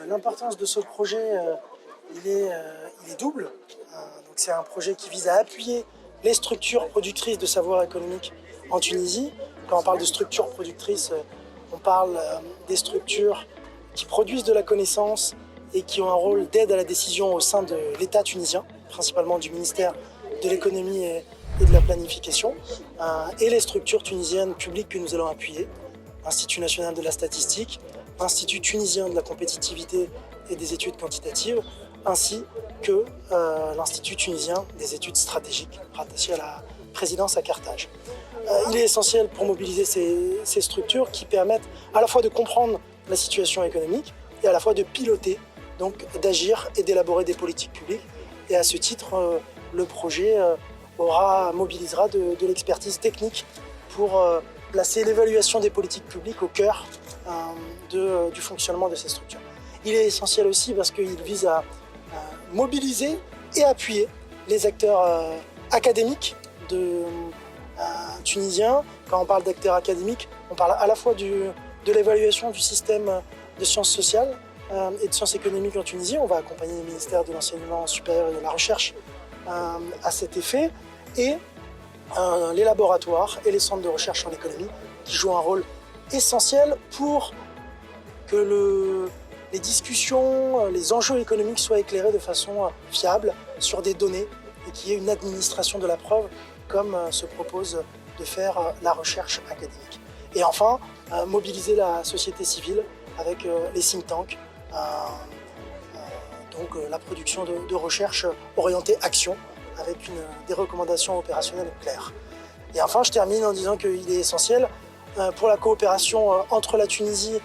L'importance de ce projet, il est double. Donc c'est un projet qui vise à appuyer les structures productrices de savoir économique en Tunisie. Quand on parle de structures productrices, on parle des structures qui produisent de la connaissance et qui ont un rôle d'aide à la décision au sein de l'État tunisien, principalement du ministère de l'économie et de la planification, et les structures tunisiennes publiques que nous allons appuyer, Institut national de la statistique, Institut tunisien de la compétitivité et des études quantitatives, ainsi que l'Institut tunisien des études stratégiques, rattaché à la présidence à Carthage. Il est essentiel pour mobiliser ces structures qui permettent à la fois de comprendre la situation économique et à la fois de piloter, donc d'agir et d'élaborer des politiques publiques. Et à ce titre, le projet mobilisera de l'expertise technique pour placer l'évaluation des politiques publiques au cœur du fonctionnement de ces structures. Il est essentiel aussi parce qu'il vise à mobiliser et appuyer les acteurs académiques tunisiens. Quand on parle d'acteurs académiques, on parle à la fois de l'évaluation du système de sciences sociales et de sciences économiques en Tunisie. On va accompagner le ministère de l'enseignement supérieur et de la recherche à cet effet, et les laboratoires et les centres de recherche en économie qui jouent un rôle essentiel pour que les discussions, les enjeux économiques soient éclairés de façon fiable sur des données et qu'il y ait une administration de la preuve comme se propose de faire la recherche académique. Et enfin, mobiliser la société civile avec les think tanks, donc la production de recherche orientée action avec des recommandations opérationnelles claires. Et enfin, je termine en disant qu'il est essentiel pour la coopération entre la Tunisie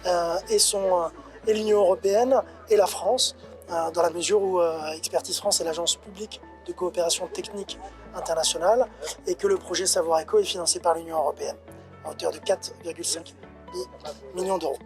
et l'Union européenne et la France, dans la mesure où Expertise France est l'agence publique de coopération technique internationale et que le projet Savoir Éco est financé par l'Union européenne à hauteur de 4,5 millions d'euros.